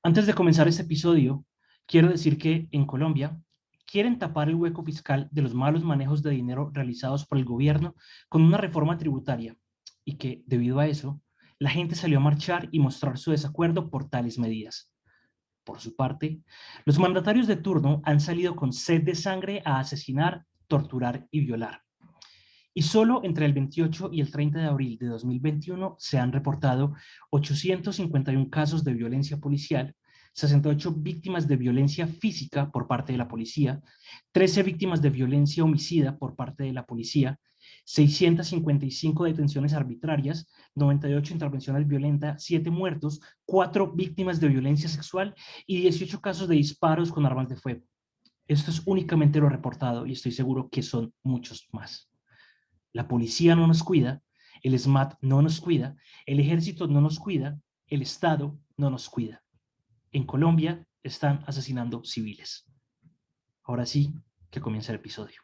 Antes de comenzar este episodio, quiero decir que en Colombia quieren tapar el hueco fiscal de los malos manejos de dinero realizados por el gobierno con una reforma tributaria y que, debido a eso, la gente salió a marchar y mostrar su desacuerdo por tales medidas. Por su parte, los mandatarios de turno han salido con sed de sangre a asesinar, torturar y violar. Y solo entre el 28 y el 30 de abril de 2021 se han reportado 851 casos de violencia policial, 68 víctimas de violencia física por parte de la policía, 13 víctimas de violencia homicida por parte de la policía, 655 detenciones arbitrarias, 98 intervenciones violentas, 7 muertos, 4 víctimas de violencia sexual y 18 casos de disparos con armas de fuego. Esto es únicamente lo reportado y estoy seguro que son muchos más. La policía no nos cuida, el SMAT no nos cuida, el ejército no nos cuida, el Estado no nos cuida. En Colombia están asesinando civiles. Ahora sí, que comienza el episodio.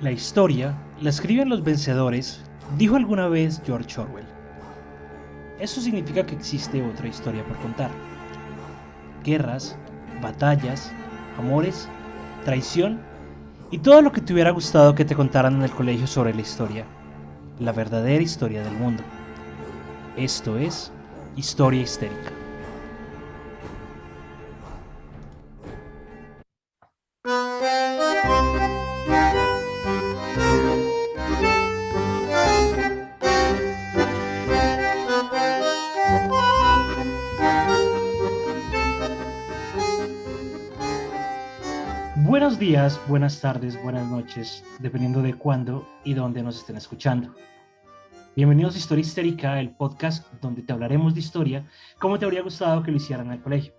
La historia la escriben los vencedores, dijo alguna vez George Orwell. Eso significa que existe otra historia por contar. Guerras, batallas, amores, traición y todo lo que te hubiera gustado que te contaran en el colegio sobre la historia. La verdadera historia del mundo. Esto es Historia Histérica. Buenos días, buenas tardes, buenas noches, dependiendo de cuándo y dónde nos estén escuchando. Bienvenidos a Historia Histérica, el podcast donde te hablaremos de historia como te habría gustado que lo hicieran en el colegio.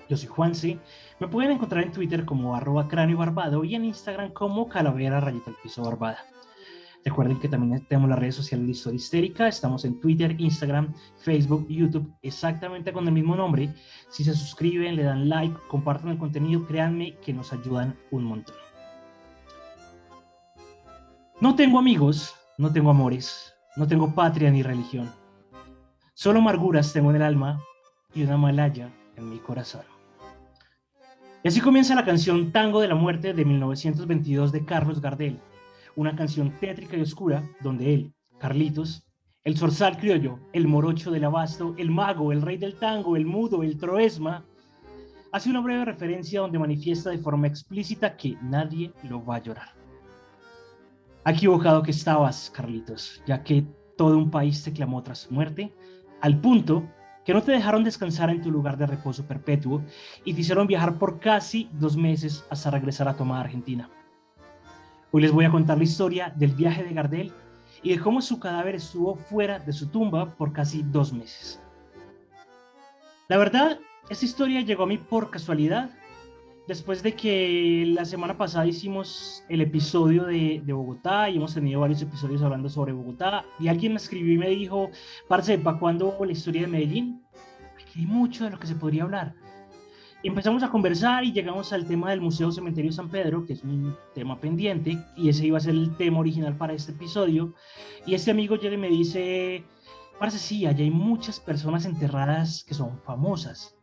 Yo soy Juanse, me pueden encontrar en Twitter como @cráneo_barbado y en Instagram como calavera_piso_barbada. Recuerden que también tenemos las redes sociales de Historia Histérica, estamos en Twitter, Instagram, Facebook y YouTube exactamente con el mismo nombre. Si se suscriben, le dan like, compartan el contenido, créanme que nos ayudan un montón. No tengo amigos, no tengo amores, no tengo patria ni religión. Solo amarguras tengo en el alma y una malaya en mi corazón. Y así comienza la canción Tango de la Muerte de 1922 de Carlos Gardel, una canción tétrica y oscura donde él, Carlitos, el zorzal criollo, el morocho del abasto, el mago, el rey del tango, el mudo, el troesma, hace una breve referencia donde manifiesta de forma explícita que nadie lo va a llorar. Ha equivocado que estabas, Carlitos, ya que todo un país te clamó tras su muerte, al punto que no te dejaron descansar en tu lugar de reposo perpetuo y te hicieron viajar por casi 2 meses hasta regresar a tu amada Argentina. Hoy les voy a contar la historia del viaje de Gardel y de cómo su cadáver estuvo fuera de su tumba por casi 2 meses. La verdad, esta historia llegó a mí por casualidad, después de que la semana pasada hicimos el episodio de Bogotá y hemos tenido varios episodios hablando sobre Bogotá, y alguien me escribió y me dijo, parce, ¿para cuándo la historia de Medellín? Aquí hay mucho de lo que se podría hablar. Y empezamos a conversar y llegamos al tema del Museo Cementerio San Pedro, que es un tema pendiente, y ese iba a ser el tema original para este episodio. Y este amigo llega y me dice, parce, sí, allá hay muchas personas enterradas que son famosas.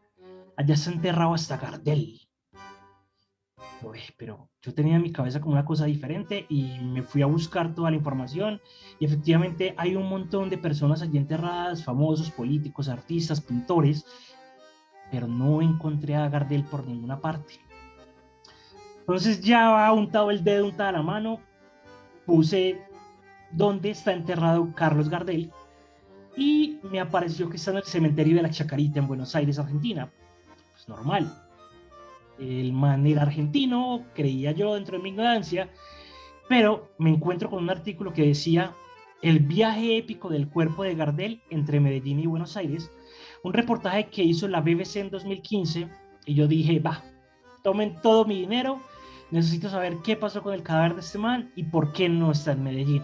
Allá se ha enterrado hasta Gardel. Uy, pero yo tenía en mi cabeza como una cosa diferente y me fui a buscar toda la información y efectivamente hay un montón de personas allí enterradas, famosos, políticos, artistas, pintores, pero no encontré a Gardel por ninguna parte. Entonces ya untado el dedo, untada la mano, puse dónde está enterrado Carlos Gardel y me apareció que está en el cementerio de la Chacarita en Buenos Aires, Argentina. Pues normal. El man era argentino, creía yo dentro de mi ignorancia, pero me encuentro con un artículo que decía el viaje épico del cuerpo de Gardel entre Medellín y Buenos Aires, un reportaje que hizo la BBC en 2015 y yo dije, va, tomen todo mi dinero, necesito saber qué pasó con el cadáver de este man y por qué no está en Medellín.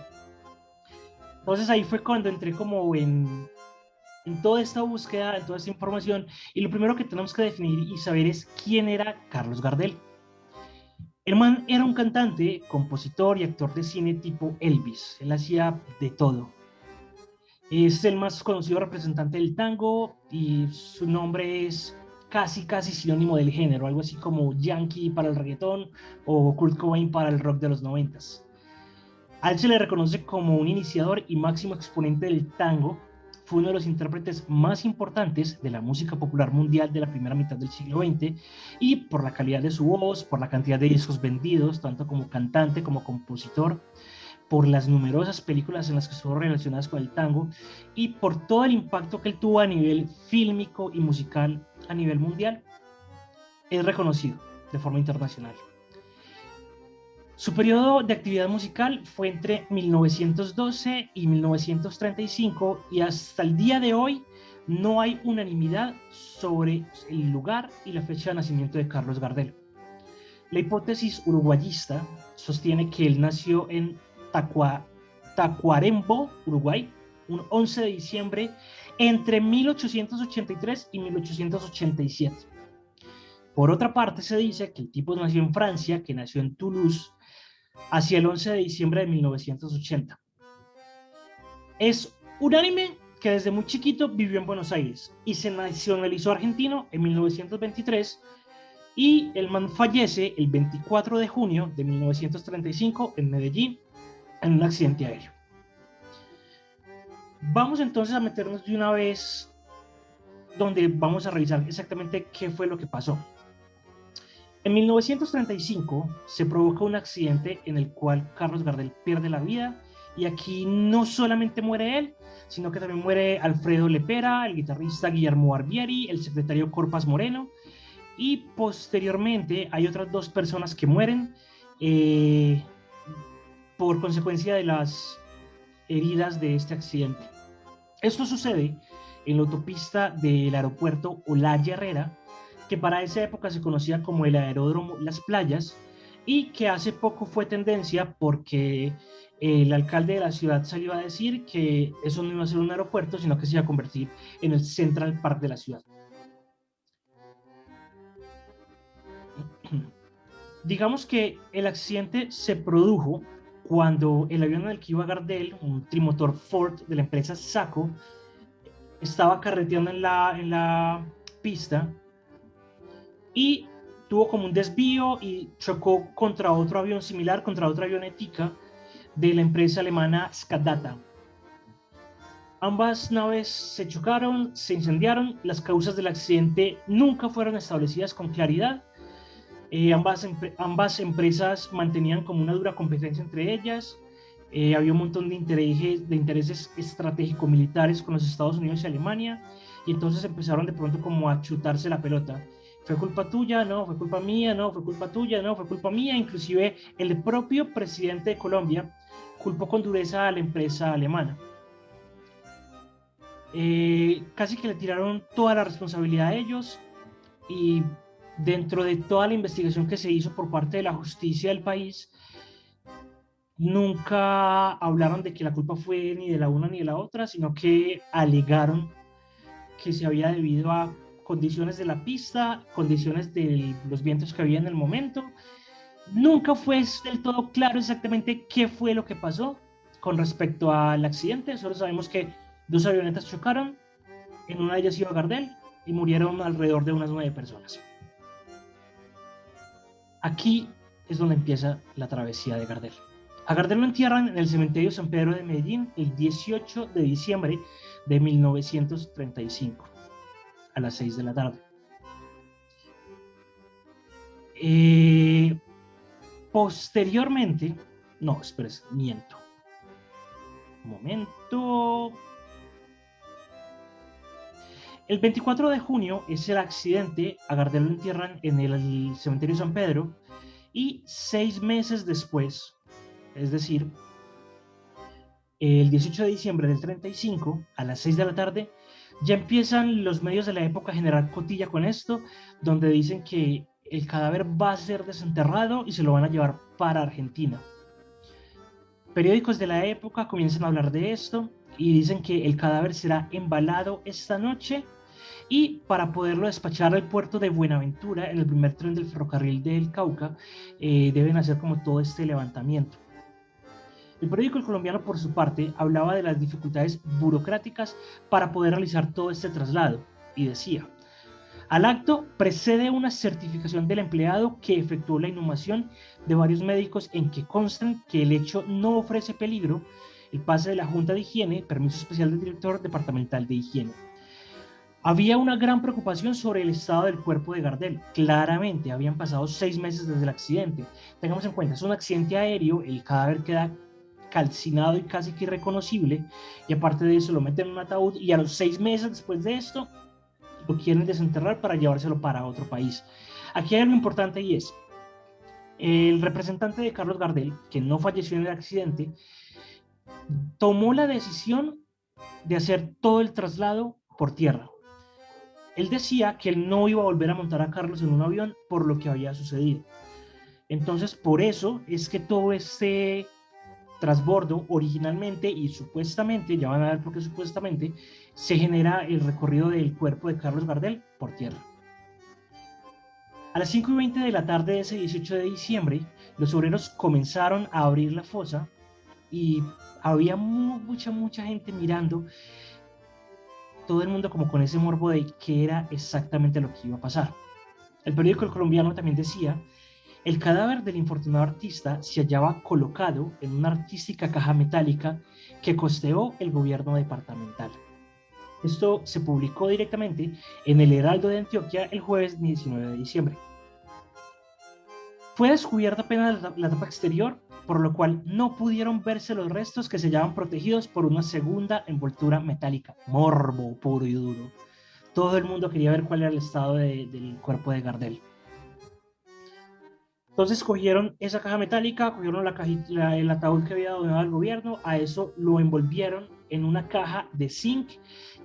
Entonces ahí fue cuando entré como en toda esta búsqueda, en toda esta información, y lo primero que tenemos que definir y saber es quién era Carlos Gardel. El man era un cantante, compositor y actor de cine tipo Elvis. Él hacía de todo. Es el más conocido representante del tango y su nombre es casi sinónimo del género, algo así como Yankee para el reggaetón o Kurt Cobain para el rock de los 90s. A él se le reconoce como un iniciador y máximo exponente del tango. Fue uno de los intérpretes más importantes de la música popular mundial de la primera mitad del siglo XX y por la calidad de su voz, por la cantidad de discos vendidos, tanto como cantante como compositor, por las numerosas películas en las que estuvo relacionadas con el tango y por todo el impacto que él tuvo a nivel fílmico y musical a nivel mundial, es reconocido de forma internacional. Su periodo de actividad musical fue entre 1912 y 1935 y hasta el día de hoy no hay unanimidad sobre el lugar y la fecha de nacimiento de Carlos Gardel. La hipótesis uruguayista sostiene que él nació en Tacuarembó, Uruguay, un 11 de diciembre entre 1883 y 1887. Por otra parte, se dice que el tipo nació en Francia, que nació en Toulouse, hacia el 11 de diciembre de 1980. Es unánime que desde muy chiquito vivió en Buenos Aires y se nacionalizó argentino en 1923 y el man fallece el 24 de junio de 1935 en Medellín en un accidente aéreo. Vamos entonces a meternos de una vez donde vamos a revisar exactamente qué fue lo que pasó. En 1935 se provoca un accidente en el cual Carlos Gardel pierde la vida y aquí no solamente muere él, sino que también muere Alfredo Lepera, el guitarrista Guillermo Barbieri, el secretario Corpas Moreno y posteriormente hay otras dos personas que mueren por consecuencia de las heridas de este accidente. Esto sucede en la autopista del aeropuerto Olaya Herrera, que para esa época se conocía como el aeródromo Las Playas y que hace poco fue tendencia porque el alcalde de la ciudad salió a decir que eso no iba a ser un aeropuerto, sino que se iba a convertir en el Central Park de la ciudad. Digamos que el accidente se produjo cuando el avión en el que iba Gardel, un trimotor Ford de la empresa Saco, estaba carreteando en la pista y tuvo como un desvío y chocó contra otro avión similar, contra otra avionética de la empresa alemana Skadata. Ambas naves se chocaron, se incendiaron, las causas del accidente nunca fueron establecidas con claridad. Ambas empresas mantenían como una dura competencia entre ellas. Había un montón de intereses estratégico-militares con los Estados Unidos y Alemania, y entonces empezaron de pronto como a chutarse la pelota. Fue culpa tuya, no, fue culpa mía, no, fue culpa tuya, no, fue culpa mía. Inclusive el propio presidente de Colombia culpó con dureza a la empresa alemana. Casi que le tiraron toda la responsabilidad a ellos y dentro de toda la investigación que se hizo por parte de la justicia del país, nunca hablaron de que la culpa fue ni de la una ni de la otra, sino que alegaron que se había debido a condiciones de la pista, condiciones de los vientos que había en el momento. Nunca fue del todo claro exactamente qué fue lo que pasó con respecto al accidente. Solo sabemos que dos avionetas chocaron, en una de ellas iba Gardel y murieron alrededor de unas 9 personas. Aquí es donde empieza la travesía de Gardel. A Gardel lo entierran en el cementerio San Pedro de Medellín el 18 de diciembre de 1935 a las 6 de la tarde. Posteriormente, no, espera, miento. Un momento. El 24 de junio es el accidente, a Gardel lo entierran en el cementerio San Pedro y 6 meses después, es decir, el 18 de diciembre del 35 a las 6 de la tarde, ya empiezan los medios de la época a generar cotilla con esto, donde dicen que el cadáver va a ser desenterrado y se lo van a llevar para Argentina. Periódicos de la época comienzan a hablar de esto y dicen que el cadáver será embalado esta noche y para poderlo despachar al puerto de Buenaventura en el primer tren del ferrocarril del Cauca, deben hacer como todo este levantamiento. El periódico El Colombiano, por su parte, hablaba de las dificultades burocráticas para poder realizar todo este traslado y decía: al acto precede una certificación del empleado que efectuó la inhumación de varios médicos en que constan que el hecho no ofrece peligro, el pase de la Junta de Higiene, permiso especial del director departamental de higiene. Había una gran preocupación sobre el estado del cuerpo de Gardel. Claramente, habían pasado 6 meses desde el accidente. Tengamos en cuenta, es un accidente aéreo, el cadáver queda calcinado y casi que irreconocible, y aparte de eso lo meten en un ataúd y a los 6 meses después de esto lo quieren desenterrar para llevárselo para otro país. Aquí hay algo importante y es, el representante de Carlos Gardel, que no falleció en el accidente, tomó la decisión de hacer todo el traslado por tierra. Él decía que él no iba a volver a montar a Carlos en un avión por lo que había sucedido. Entonces, por eso es que todo este transbordo originalmente y supuestamente, ya van a ver por qué supuestamente, se genera el recorrido del cuerpo de Carlos Gardel por tierra. A las 5:20 de la tarde de ese 18 de diciembre, los obreros comenzaron a abrir la fosa y había mucha gente mirando, todo el mundo como con ese morbo de qué era exactamente lo que iba a pasar. El periódico El Colombiano también decía: el cadáver del infortunado artista se hallaba colocado en una artística caja metálica que costeó el gobierno departamental. Esto se publicó directamente en el Heraldo de Antioquia el jueves 19 de diciembre. Fue descubierta apenas la tapa exterior, por lo cual no pudieron verse los restos que se hallaban protegidos por una segunda envoltura metálica. Morbo puro y duro. Todo el mundo quería ver cuál era el estado del cuerpo de Gardel. Entonces cogieron esa caja metálica, cogieron el ataúd que había donado el gobierno, a eso lo envolvieron en una caja de zinc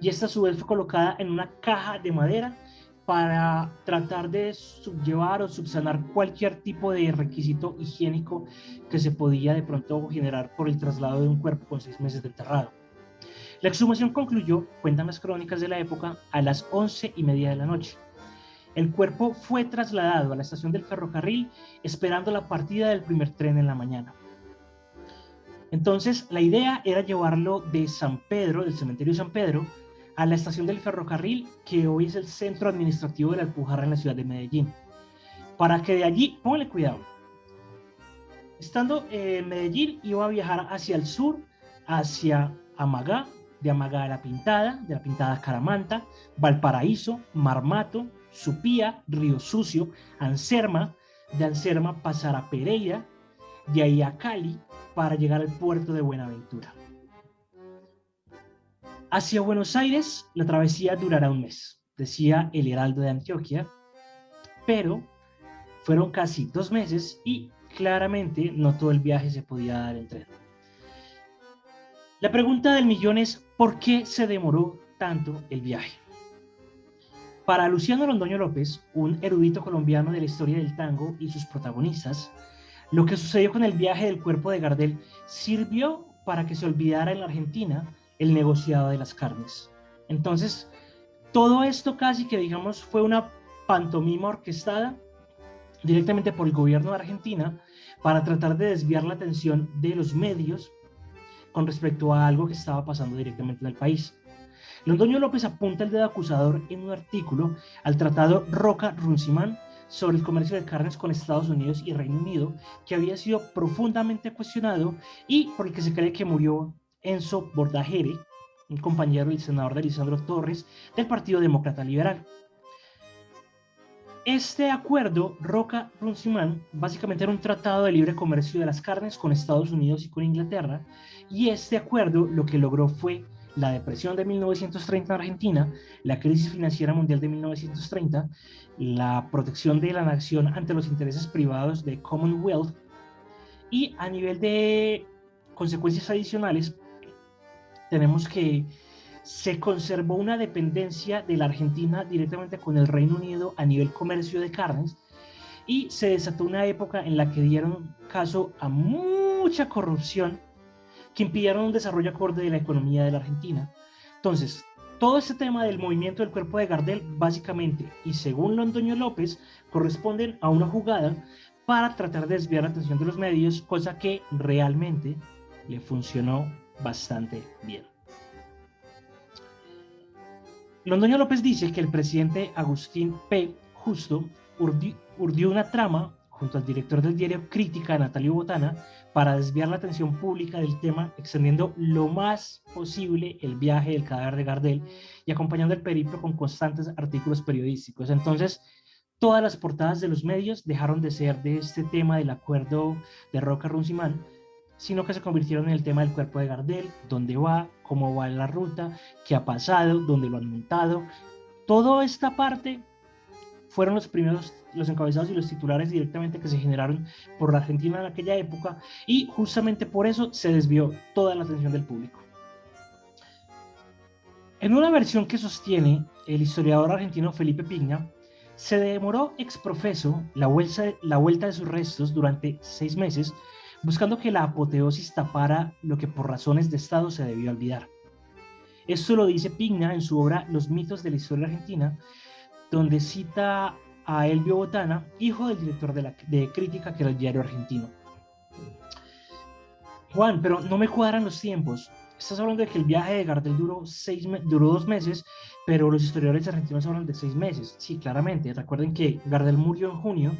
y esta a su vez fue colocada en una caja de madera para tratar de subllevar o subsanar cualquier tipo de requisito higiénico que se podía de pronto generar por el traslado de un cuerpo con 6 meses de enterrado. La exhumación concluyó, cuentan las crónicas de la época, a las 11:30 de la noche. El cuerpo fue trasladado a la estación del ferrocarril esperando la partida del primer tren en la mañana. Entonces, la idea era llevarlo de San Pedro, del cementerio de San Pedro, a la estación del ferrocarril, que hoy es el centro administrativo de la Alpujarra en la ciudad de Medellín. Para que de allí, póngale cuidado, estando en Medellín, iba a viajar hacia el sur, hacia Amagá, de Amagá a La Pintada, de La Pintada a Caramanta, Valparaíso, Marmato, Supía, Río Sucio, Anserma, de Anserma pasar a Pereira, de ahí a Cali, para llegar al puerto de Buenaventura. Hacia Buenos Aires, la travesía durará un mes, decía el Heraldo de Antioquia, pero fueron casi 2 meses y claramente no todo el viaje se podía dar en tren. La pregunta del millón es: ¿por qué se demoró tanto el viaje? Para Luciano Londoño López, un erudito colombiano de la historia del tango y sus protagonistas, lo que sucedió con el viaje del cuerpo de Gardel sirvió para que se olvidara en la Argentina el negociado de las carnes. Entonces, todo esto casi que, digamos, fue una pantomima orquestada directamente por el gobierno de Argentina para tratar de desviar la atención de los medios con respecto a algo que estaba pasando directamente en el país. Londoño López apunta el dedo acusador en un artículo al tratado Roca-Runciman sobre el comercio de carnes con Estados Unidos y Reino Unido, que había sido profundamente cuestionado y por el que se cree que murió Enzo Bordajere, un compañero del senador de Lisandro Torres del Partido Demócrata Liberal. Este acuerdo, Roca-Runciman, básicamente era un tratado de libre comercio de las carnes con Estados Unidos y con Inglaterra, y este acuerdo lo que logró fue la depresión de 1930 en Argentina, la crisis financiera mundial de 1930, la protección de la nación ante los intereses privados de Commonwealth, y a nivel de consecuencias adicionales, tenemos que se conservó una dependencia de la Argentina directamente con el Reino Unido a nivel comercio de carnes y se desató una época en la que dieron caso a mucha corrupción que impidieron un desarrollo acorde de la economía de la Argentina. Entonces, todo este tema del movimiento del cuerpo de Gardel, básicamente, y según Londoño López, corresponden a una jugada para tratar de desviar la atención de los medios, cosa que realmente le funcionó bastante bien. Londoño López dice que el presidente Agustín P. Justo urdió una trama junto al director del diario Crítica, Natalio Botana, para desviar la atención pública del tema, extendiendo lo más posible el viaje del cadáver de Gardel y acompañando el periplo con constantes artículos periodísticos. Entonces, todas las portadas de los medios dejaron de ser de este tema del acuerdo de Roca-Runciman, sino que se convirtieron en el tema del cuerpo de Gardel, dónde va, cómo va la ruta, qué ha pasado, dónde lo han montado. Toda esta parte fueron los primeros, los encabezados y los titulares directamente que se generaron por la Argentina en aquella época, y justamente por eso se desvió toda la atención del público. En una versión que sostiene el historiador argentino Felipe Pigna, se demoró ex profeso la vuelta de sus restos durante 6 meses, buscando que la apoteosis tapara lo que por razones de Estado se debió olvidar. Esto lo dice Pigna en su obra Los mitos de la historia argentina, donde cita a Elvio Botana, hijo del director de Crítica, que era el diario argentino. Juan, pero no me cuadran los tiempos. Estás hablando de que el viaje de Gardel duró 2 meses, pero los historiadores argentinos hablan de 6 meses. Sí, claramente. Recuerden que Gardel murió en junio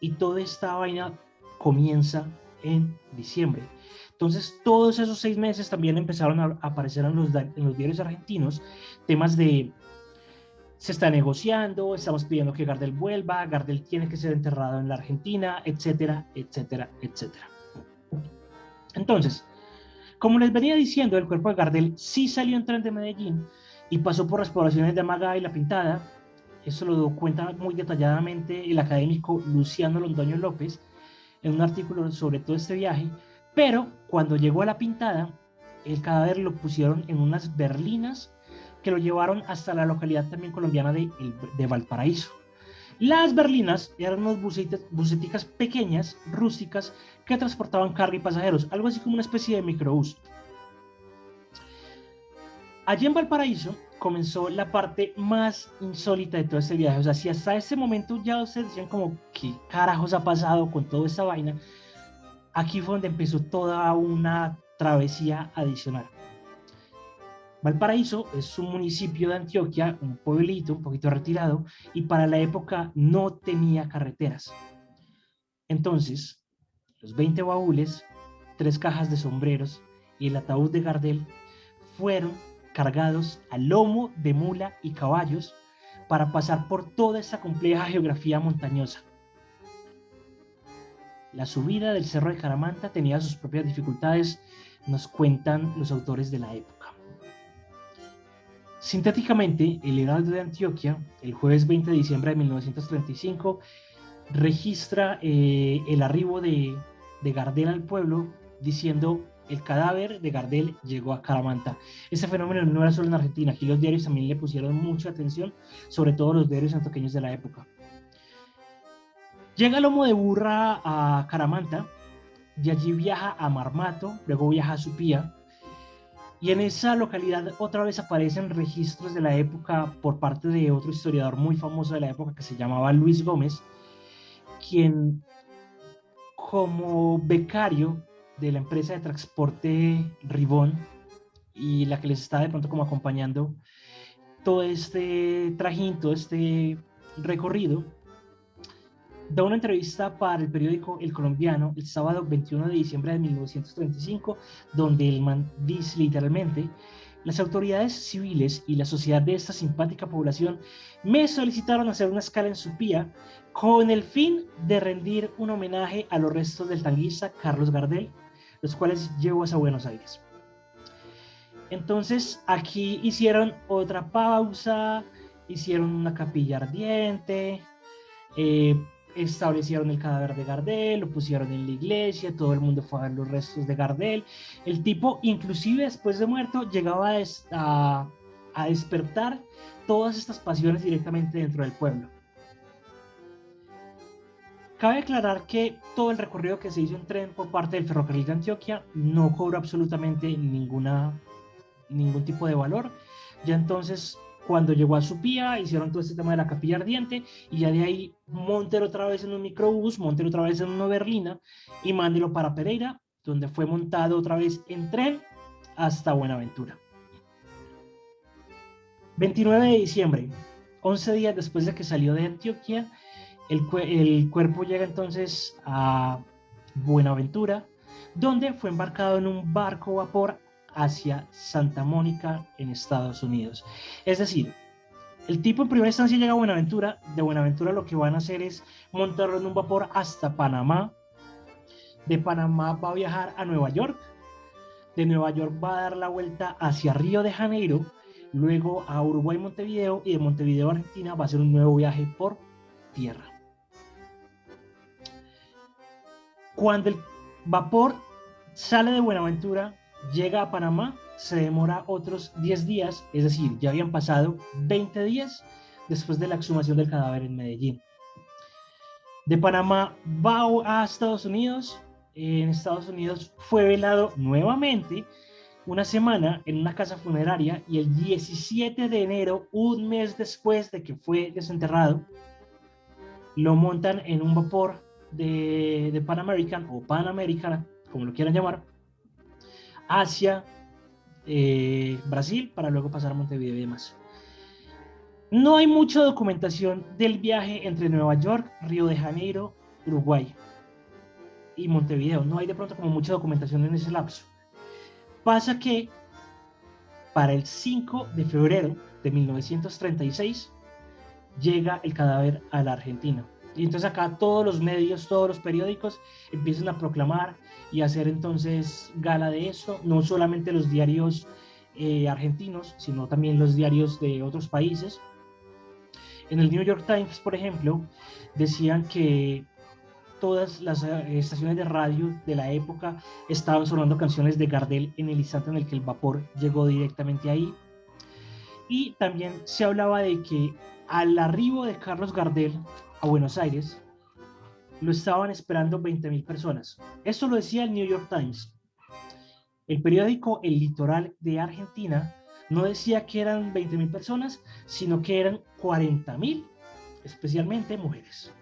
y toda esta vaina comienza en diciembre. Entonces, todos esos 6 meses también empezaron a aparecer en los diarios argentinos temas de: se está negociando, estamos pidiendo que Gardel vuelva, Gardel tiene que ser enterrado en la Argentina, etcétera, etcétera, etcétera. Entonces, como les venía diciendo, el cuerpo de Gardel sí salió en tren de Medellín y pasó por las poblaciones de Amagá y La Pintada. Eso lo cuenta muy detalladamente el académico Luciano Londoño López en un artículo sobre todo este viaje. Pero cuando llegó a La Pintada, el cadáver lo pusieron en unas berlinas que lo llevaron hasta la localidad también colombiana de Valparaíso. Las berlinas eran unas buseticas pequeñas, rústicas, que transportaban carga y pasajeros, algo así como una especie de microbús. Allí en Valparaíso comenzó la parte más insólita de todo este viaje. O sea, si hasta ese momento ya ustedes decían como, ¿qué carajos ha pasado con toda esta vaina? Aquí fue donde empezó toda una travesía adicional. Valparaíso es un municipio de Antioquia, un pueblito un poquito retirado, y para la época no tenía carreteras. Entonces, los 20 baúles, 3 cajas de sombreros y el ataúd de Gardel fueron cargados a lomo de mula y caballos para pasar por toda esta compleja geografía montañosa. La subida del Cerro de Caramanta tenía sus propias dificultades, nos cuentan los autores de la época. Sintéticamente, el Heraldo de Antioquia, el jueves 20 de diciembre de 1935, registra el arribo de Gardel al pueblo, diciendo: el cadáver de Gardel llegó a Caramanta. Ese fenómeno no era solo en Argentina, aquí los diarios también le pusieron mucha atención, sobre todo los diarios antioqueños de la época. Llega Lomo de Burra a Caramanta, de allí viaja a Marmato, luego viaja a Supía, y en esa localidad otra vez aparecen registros de la época por parte de otro historiador muy famoso de la época que se llamaba Luis Gómez, quien, como becario de la empresa de transporte Ribón y la que les está de pronto como acompañando todo este trajín, todo este recorrido, da una entrevista para el periódico El Colombiano el sábado 21 de diciembre de 1935, donde el man dice literalmente: las autoridades civiles y la sociedad de esta simpática población me solicitaron hacer una escala en Supía con el fin de rendir un homenaje a los restos del tanguista Carlos Gardel, los cuales llevo a Buenos Aires. Entonces aquí hicieron otra pausa, hicieron una capilla ardiente, establecieron el cadáver de Gardel, lo pusieron en la iglesia, todo el mundo fue a ver los restos de Gardel. El tipo, inclusive después de muerto, llegaba a despertar todas estas pasiones directamente dentro del pueblo. Cabe aclarar que todo el recorrido que se hizo en tren por parte del ferrocarril de Antioquia no cobró absolutamente ningún tipo de valor. Ya entonces, cuando llegó a Supía, hicieron todo este tema de la capilla ardiente y ya de ahí monten otra vez en un microbús, monten otra vez en una berlina y mándelo para Pereira, donde fue montado otra vez en tren hasta Buenaventura. 29 de diciembre, 11 días después de que salió de Antioquia, el cuerpo llega entonces a Buenaventura, donde fue embarcado en un barco vapor hacia Santa Mónica en Estados Unidos. Es decir, el tipo en primera instancia llega a Buenaventura, de Buenaventura lo que van a hacer es montarlo en un vapor hasta Panamá, de Panamá va a viajar a Nueva York, de Nueva York va a dar la vuelta hacia Río de Janeiro, luego a Uruguay, Montevideo, y de Montevideo, Argentina, va a hacer un nuevo viaje por tierra. Cuando el vapor sale de Buenaventura, llega a Panamá, se demora otros 10 días, es decir, ya habían pasado 20 días después de la exhumación del cadáver en Medellín. De Panamá va a Estados Unidos. En Estados Unidos fue velado nuevamente una semana en una casa funeraria y el 17 de enero, un mes después de que fue desenterrado, lo montan en un vapor de Pan American o Pan American, como lo quieran llamar, hacia Brasil para luego pasar a Montevideo y demás. No hay mucha documentación del viaje entre Nueva York, Río de Janeiro, Uruguay y Montevideo. No hay de pronto como mucha documentación en ese lapso. Pasa que para el 5 de febrero de 1936 llega el cadáver a la Argentina. Y entonces acá todos los medios, todos los periódicos empiezan a proclamar y hacer entonces gala de esto, no solamente los diarios argentinos, sino también los diarios de otros países. En el New York Times, por ejemplo, decían que todas las estaciones de radio de la época estaban sonando canciones de Gardel en el instante en el que el vapor llegó directamente ahí. Y también se hablaba de que al arribo de Carlos Gardel a Buenos Aires, lo estaban esperando 20.000 personas. Esto lo decía el New York Times. El periódico El Litoral de Argentina no decía que eran 20.000 personas, sino que eran 40.000, especialmente mujeres.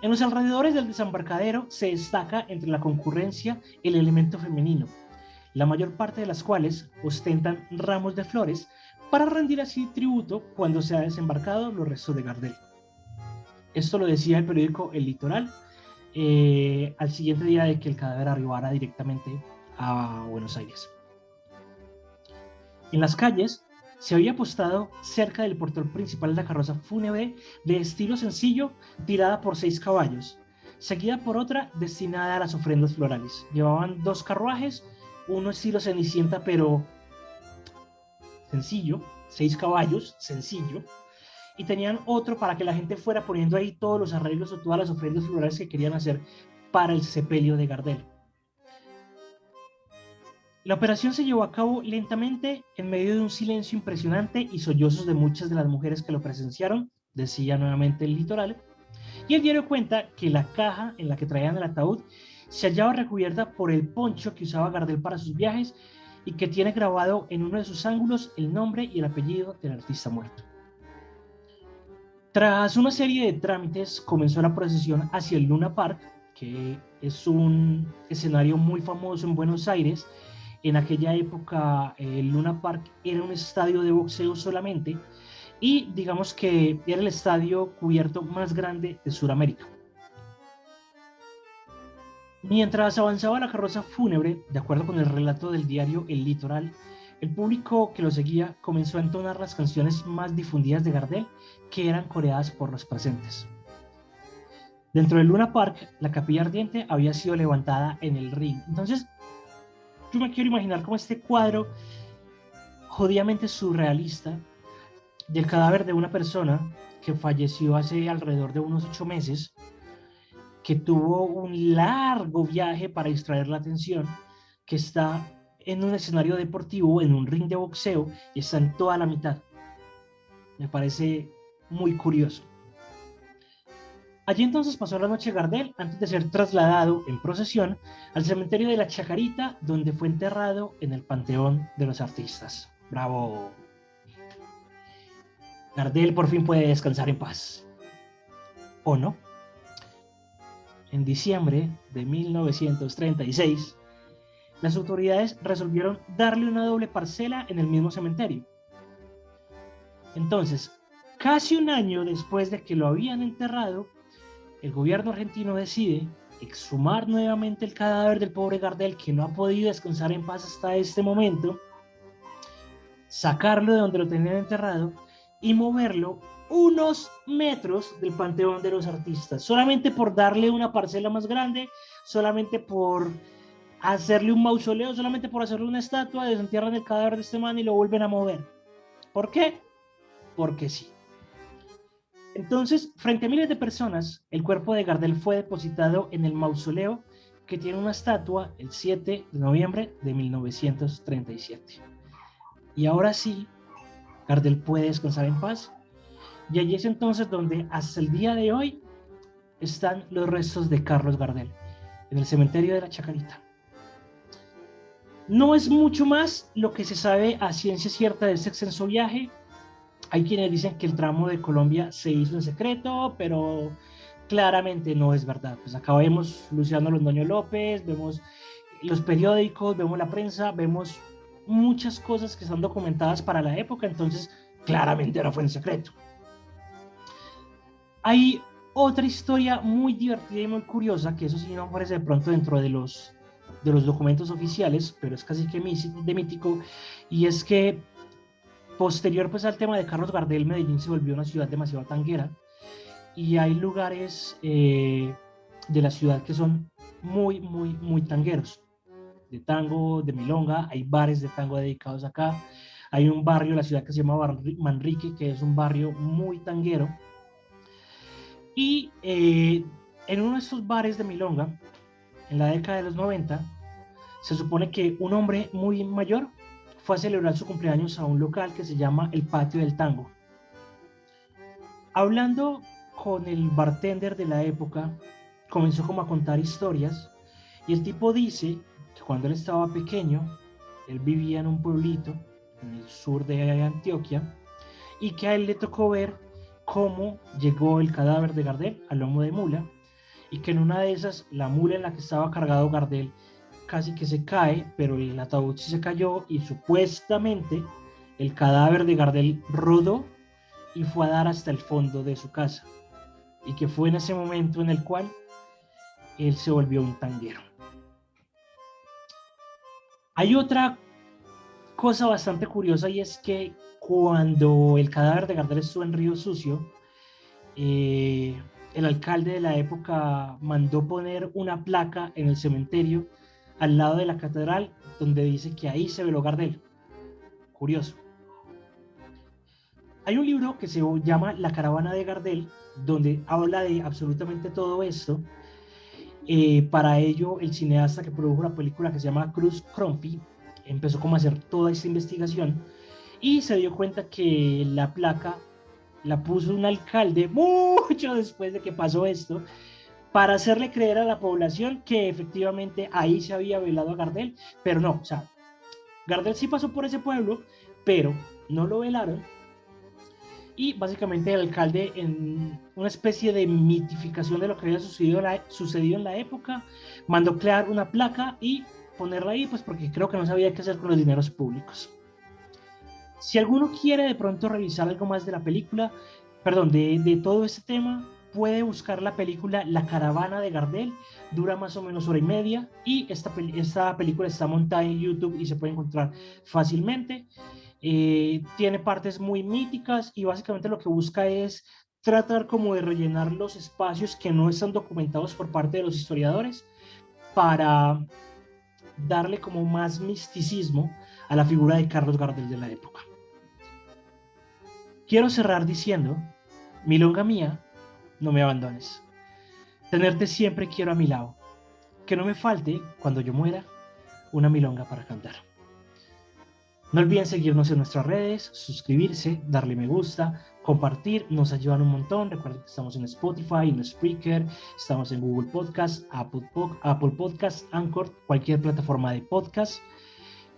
En los alrededores del desembarcadero se destaca entre la concurrencia el elemento femenino, la mayor parte de las cuales ostentan ramos de flores para rendir así tributo cuando se ha desembarcado los restos de Gardel. Esto lo decía el periódico El Litoral al siguiente día de que el cadáver arribara directamente a Buenos Aires. En las calles se había apostado cerca del portal principal la carroza fúnebre de estilo sencillo tirada por 6 caballos, seguida por otra destinada a las ofrendas florales. Llevaban 2 carruajes, uno estilo Cenicienta pero sencillo, 6 caballos, sencillo, y tenían otro para que la gente fuera poniendo ahí todos los arreglos o todas las ofrendas florales que querían hacer para el sepelio de Gardel. La operación se llevó a cabo lentamente en medio de un silencio impresionante y sollozos de muchas de las mujeres que lo presenciaron, decía nuevamente el Litoral, y el diario cuenta que la caja en la que traían el ataúd se hallaba recubierta por el poncho que usaba Gardel para sus viajes y que tiene grabado en uno de sus ángulos el nombre y el apellido del artista muerto. Tras una serie de trámites, comenzó la procesión hacia el Luna Park, que es un escenario muy famoso en Buenos Aires. En aquella época, el Luna Park era un estadio de boxeo solamente y digamos que era el estadio cubierto más grande de Sudamérica. Mientras avanzaba la carroza fúnebre, de acuerdo con el relato del diario El Litoral, el público que lo seguía comenzó a entonar las canciones más difundidas de Gardel, que eran coreadas por los presentes. Dentro del Luna Park, la capilla ardiente había sido levantada en el ring. Entonces, yo me quiero imaginar como este cuadro jodidamente surrealista del cadáver de una persona que falleció hace alrededor de unos 8 meses, que tuvo un largo viaje para distraer la atención, que está en un escenario deportivo, en un ring de boxeo, y está en toda la mitad. Me parece muy curioso. Allí entonces pasó la noche Gardel antes de ser trasladado en procesión al cementerio de la Chacarita, donde fue enterrado en el Panteón de los Artistas. ¡Bravo! Gardel por fin puede descansar en paz. ¿O no? En diciembre de 1936, las autoridades resolvieron darle una doble parcela en el mismo cementerio. Entonces, casi un año después de que lo habían enterrado, el gobierno argentino decide exhumar nuevamente el cadáver del pobre Gardel, que no ha podido descansar en paz hasta este momento, sacarlo de donde lo tenían enterrado y moverlo unos metros del Panteón de los Artistas, solamente por darle una parcela más grande, solamente por hacerle un mausoleo, solamente por hacerle una estatua, desentierran el cadáver de este man y lo vuelven a mover. ¿Por qué? Porque sí. Entonces, frente a miles de personas, el cuerpo de Gardel fue depositado en el mausoleo que tiene una estatua el 7 de noviembre de 1937. Y ahora sí, Gardel puede descansar en paz. Y allí es entonces donde hasta el día de hoy están los restos de Carlos Gardel, en el cementerio de la Chacarita. No es mucho más lo que se sabe a ciencia cierta de este extenso viaje. Hay quienes dicen que el tramo de Colombia se hizo en secreto, pero claramente no es verdad. Pues acá vemos Luciano Londoño López, vemos los periódicos, vemos la prensa, vemos muchas cosas que están documentadas para la época, entonces claramente no fue en secreto. Hay otra historia muy divertida y muy curiosa, que eso sí no aparece de pronto dentro de los documentos oficiales, pero es casi que de mítico, y es que posterior pues al tema de Carlos Gardel, Medellín se volvió una ciudad demasiado tanguera, y hay lugares de la ciudad que son muy, muy, muy tangueros, de tango, de milonga, hay bares de tango dedicados acá, hay un barrio de la ciudad que se llama Manrique, que es un barrio muy tanguero, y en uno de estos bares de milonga, en la década de los 90, se supone que un hombre muy mayor fue a celebrar su cumpleaños a un local que se llama El Patio del Tango. Hablando con el bartender de la época, comenzó como a contar historias y el tipo dice que cuando él estaba pequeño, él vivía en un pueblito en el sur de Antioquia y que a él le tocó ver cómo llegó el cadáver de Gardel al lomo de mula y que en una de esas la mula en la que estaba cargado Gardel casi que se cae, pero el ataúd sí se cayó y supuestamente el cadáver de Gardel rodó y fue a dar hasta el fondo de su casa y que fue en ese momento en el cual él se volvió un tanguero. Hay otra cosa bastante curiosa y es que cuando el cadáver de Gardel estuvo en Río Sucio, el alcalde de la época mandó poner una placa en el cementerio al lado de la catedral donde dice que ahí se veló Gardel. Curioso. Hay un libro que se llama La caravana de Gardel, donde habla de absolutamente todo esto. Para ello, el cineasta que produjo la película, que se llama Cruz Cronfi, empezó como a hacer toda esta investigación y se dio cuenta que la placa la puso un alcalde mucho después de que pasó esto, para hacerle creer a la población que efectivamente ahí se había velado a Gardel, pero no, o sea, Gardel sí pasó por ese pueblo, pero no lo velaron. Y básicamente el alcalde, en una especie de mitificación de lo que había sucedido en la época, mandó crear una placa y ponerla ahí, pues porque creo que no sabía qué hacer con los dineros públicos. Si alguno quiere de pronto revisar algo más de la película, perdón, de todo este tema, puede buscar la película La caravana de Gardel, dura más o menos hora y media y esta película está montada en YouTube y se puede encontrar fácilmente. Tiene partes muy míticas y básicamente lo que busca es tratar como de rellenar los espacios que no están documentados por parte de los historiadores para darle como más misticismo a la figura de Carlos Gardel de la época. Quiero cerrar diciendo, milonga mía, no me abandones. Tenerte siempre quiero a mi lado. Que no me falte, cuando yo muera, una milonga para cantar. No olviden seguirnos en nuestras redes, suscribirse, darle me gusta, compartir, nos ayudan un montón. Recuerden que estamos en Spotify, en Spreaker, estamos en Google Podcast, Apple Podcast, Anchor, cualquier plataforma de podcast.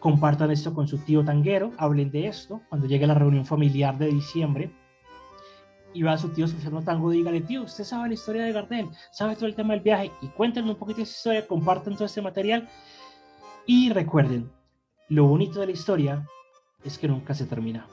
Compartan esto con su tío tanguero, hablen de esto. Cuando llegue la reunión familiar de diciembre y va a su tío escuchando tango, dígale: tío, usted sabe la historia de Gardel, sabe todo el tema del viaje, y cuéntenme un poquito de esa historia, compartan todo este material. Y recuerden, lo bonito de la historia es que nunca se termina.